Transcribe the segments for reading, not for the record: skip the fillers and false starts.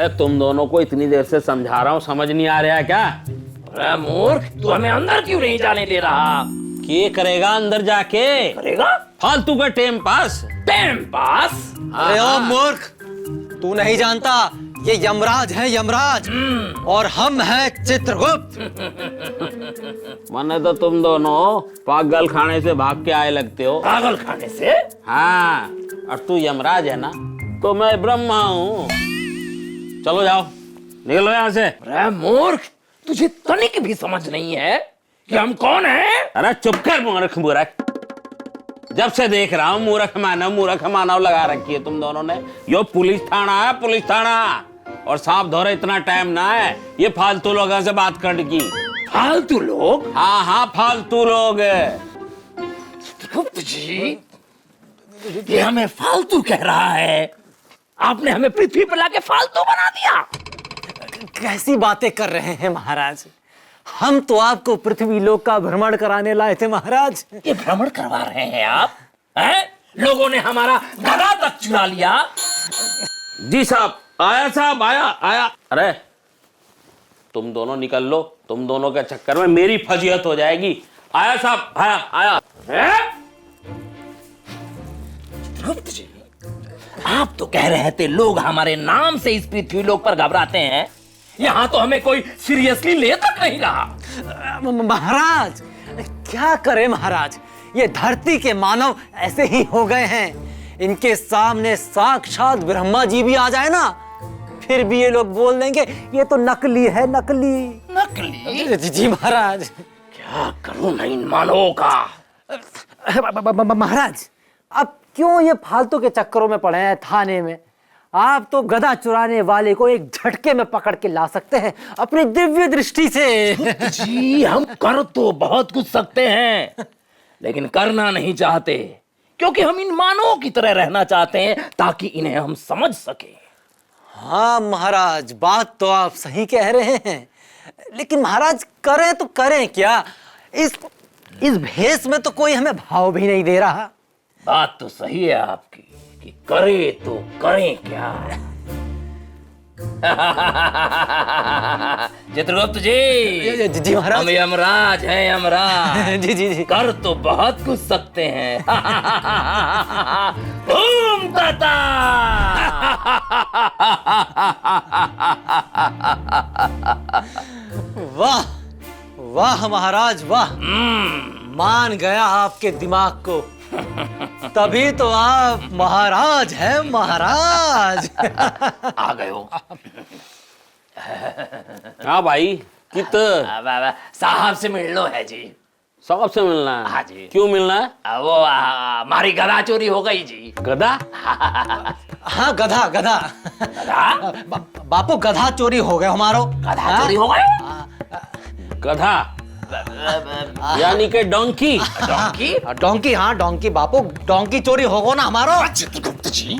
अरे तुम दोनों को इतनी देर से समझा रहा हूँ, समझ नहीं आ रहा है क्या? अरे मूर्ख, तू हमें अंदर क्यों नहीं जाने दे रहा? ये करेगा अंदर जाके? करेगा फालतू का टाइम पास। Time pass? अरे ओ मूर्ख, तू नहीं जानता ये यमराज है, यमराज। और हम हैं चित्रगुप्त। मैंने तो तुम दोनों पागल खाने से भाग के आए लगते हो। पागल खाने से? हाँ, और तू यमराज है ना, तो मैं ब्रह्मा हूँ। चलो जाओ, निकलो यहाँ से। अरे मूर्ख, तुझे तनिक भी समझ नहीं है कि हम कौन हैं? अरे चुप कर मूर्ख मूर्ख। जब से देख रहा हूँ मूर्ख मानव लगा रखी है तुम दोनों ने। यो पुलिस थाना है, पुलिस थाना। और सांप धोरे इतना टाइम ना है ये फालतू लोगों से बात करने की। फालतू लोग? हाँ हाँ, फालतू लोग। चित्रगुप्त जी, ये हमें फालतू कह रहा है। आपने हमें पृथ्वी पर लाके फालतू बना दिया। कैसी बातें कर रहे हैं महाराज? हम तो आपको पृथ्वी लोक का भ्रमण कराने लाए थे महाराज। ये भ्रमण करवा रहे हैं आप? हैं? लोगों ने हमारा गधा तक चुरा लिया। जी साहब, आया साहब, आया। अरे तुम दोनों निकल लो, तुम दोनों के चक्कर में मेरी फजीहत हो जाएगी। आया साहब, आया। चित्रगुप्त जी, आप तो कह रहे थे लोग हमारे नाम से इस पृथ्वी लोक पर घबराते हैं। यहाँ तो हमें कोई सीरियसली ले तक नहीं रहा। महाराज क्या करें महाराज, ये धरती के मानव ऐसे ही हो गए हैं। इनके सामने साक्षात ब्रह्मा जी भी आ जाए ना, फिर भी ये लोग बोल देंगे ये तो नकली है, नकली। नकली? जी महाराज। क्या करूं मैं इन मानवों का? महाराज अब क्यों ये फालतू के चक्करों में पड़े हैं थाने में? आप तो गधा चुराने वाले को एक झटके में पकड़ के ला सकते हैं अपनी दिव्य दृष्टि से। जी, हम कर तो बहुत कुछ सकते हैं, लेकिन करना नहीं चाहते, क्योंकि हम इन मानवों की तरह रहना चाहते हैं ताकि इन्हें हम समझ सके। हाँ महाराज, बात तो आप सही कह रहे हैं, लेकिन महाराज करें तो करें क्या? इस भेष में तो कोई हमें भाव भी नहीं दे रहा। बात तो सही है आपकी कि करे तो करें क्या? चित्रगुप्त जी, जी महाराज। हम यमराज हैं, यमराज। जी। कर तो बहुत कुछ सकते हैं। धूम तता। वाह वाह महाराज वाह, मान गया आपके दिमाग को। तभी तो आप महाराज हैं, महाराज। आ गए हो? हाँ भाई, कित साहब से मिल लो है जी। साहब से मिलना है? हाँ जी। क्यों मिलना है? वो हमारी गधा चोरी हो गई जी। गधा? हाँ गधा। गधा? बापू गधा चोरी हो गए हमारो। गधा चोरी हो गए? गधा यानी के डोंकी? डोंकी? डोंकी, हाँ डोंकी बापू, डोंकी चोरी हो गो ना हमारो। चित्रगुप्त जी,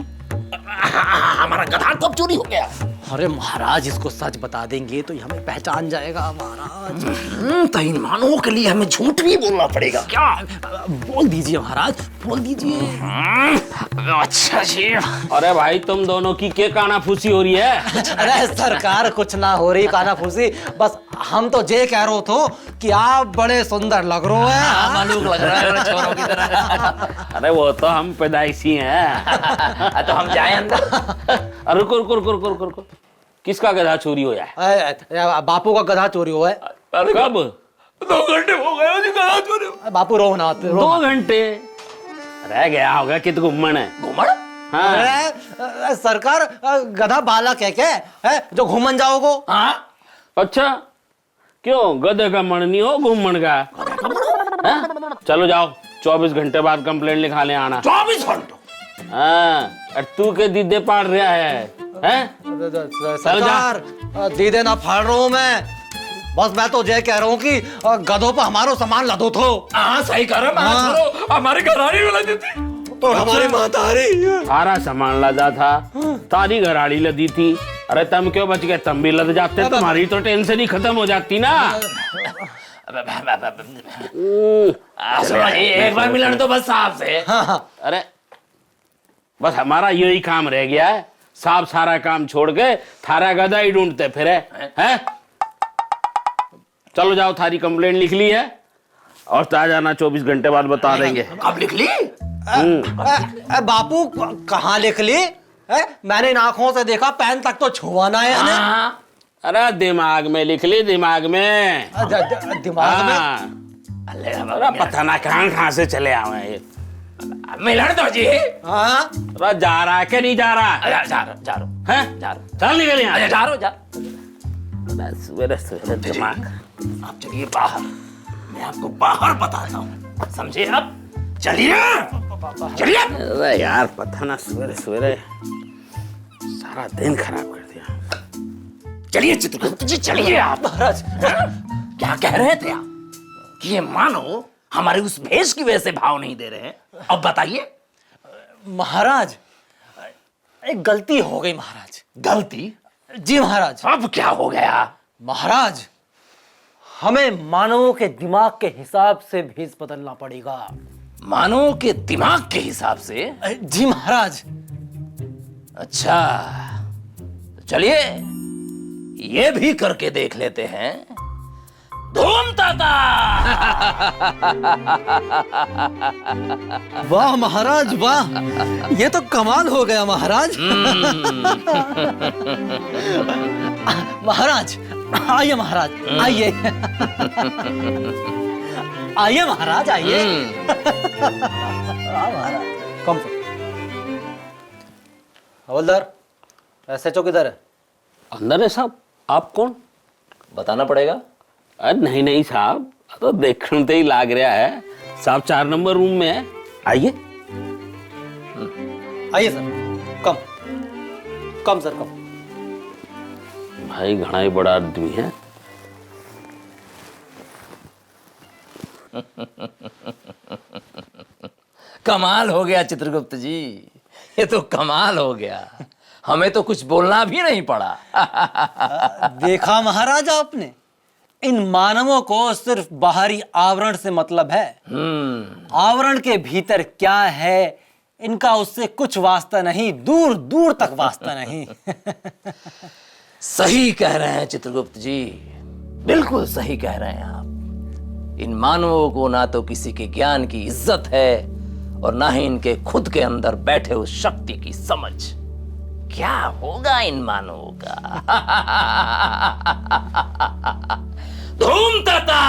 हमारा गधा कब चोरी हो गया? अरे महाराज, इसको सच बता देंगे तो ये हमें पहचान जाएगा महाराज। तो इन मानवों के लिए हमें झूठ भी बोलना पड़ेगा क्या? बोल दीजिए महाराज, बोल दीजिए। अच्छा जी। अरे भाई, तुम दोनों की क्या कानाफूसी हो रही है? अरे सरकार कुछ ना हो रही कानाफूसी, बस हम तो ये कह रहे थे कि आप बड़े सुंदर लग रहे हैं। मालूम लग रहा है छोरों की तरह। अरे वो तो हम पैदाइशी हैं। तो हम जाए अंदर? अरे रुको, किसका गधा चोरी हो जाए? बापू का गधा चोरी हुआ है। अरे कब? 2 घंटे हो गए जी गधा चोरी। बापू रो ना, 2 घंटे रह गया होगा। कित घुम्मन है? घुमड़? हाँ। अरे सरकार, गधा बालक है क्या है जो घूमन जाओगो? हाँ। अच्छा, क्यों गधे का मन नहीं हो घुम्मन का? हाँ? चलो जाओ, 24 घंटे बाद कंप्लेंट लिखाने आना। 24 घंटे? हाँ, और तू के दीदे पाड़ रहा है? सरकार दीदे ना फाड़ रहा हूँ मैं, बस मैं तो ये कह रहा हूँ कि गधों पर हमारो सामान लदो थो। हाँ सही कर रहा, हमारे घराड़ी वाला देती तो हमारी मातारी सारा सामान लदा था, तारी घराड़ी लदी थी। अरे तुम क्यों बच गए? तुम भी लद जाते, तुम्हारी तो टेंशन ही खत्म हो जाती ना। एक बार मिलन तो बस साहब से। अरे बस हमारा यही काम रह गया है, साहब सारा काम छोड़ के थारा गधा ही ढूंढते फिरे हैं। चलो जाओ, थारी कंप्लेंट लिख ली है और आ जाना 24 घंटे बाद बता देंगे। कब लिख ली? बापू कहाँ लिख ली? मैंने इन आंखों से देखा, पेन तक तो छुआ ना है यानी। अरे दिमाग में लिख ली, दिमाग में। दिमाग में? अरे पता ना कहाँ से चले आए हैं ये। मिलन दो जी। हाँ अरे जा रहा है कि नहीं जा रहा? जा रहा हैं? जा रहा। चल निकल यहाँ। जा रहा सवेरे सवेरे दिमाग। आप चलिए बाहर, मैं आपको बाहर बताता हूँ, समझे आप? चलिए चलिए। अरे यार पता ना सवेरे सवेरे सारा दिन खराब कर दिया। चलिए चित्रगुप्त जी, चलिए आप। महाराज, क्या कह रहे थे आप कि ये मानो हमारे उस भेष की वजह से भाव नहीं दे रहे हैं? अब बताइए। महाराज एक गलती हो गई महाराज। गलती? जी महाराज। अब क्या हो गया? महाराज हमें मानवों के दिमाग के हिसाब से भेष बदलना पड़ेगा। मानव के दिमाग के हिसाब से? जी महाराज। अच्छा चलिए ये भी करके देख लेते हैं। धूम ताता। वाह महाराज वाह, ये तो कमाल हो गया महाराज। महाराज आइए, महाराज आइए। आइए महाराज आइए। महाराज कम से हवलदार, एसएचओ किधर है? अंदर है साहब। आप कौन? बताना पड़ेगा। अरे नहीं साहब, तो देखने से ही लाग रहा है साहब 4 नंबर रूम में है। आइए आइए सर। कम कम सर कम। भाई घना ही बड़ा आदमी है। कमाल हो गया चित्रगुप्त जी, ये तो कमाल हो गया। हमें तो कुछ बोलना भी नहीं पड़ा। देखा महाराज आपने, इन मानवों को सिर्फ बाहरी आवरण से मतलब है। आवरण के भीतर क्या है इनका उससे कुछ वास्ता नहीं, दूर दूर तक वास्ता नहीं। सही कह रहे हैं चित्रगुप्त जी, बिल्कुल सही कह रहे हैं आप। इन मानवों को ना तो किसी के ज्ञान की इज्जत है और ना ही इनके खुद के अंदर बैठे उस शक्ति की समझ। क्या होगा इन मानवों का? धूम ताता।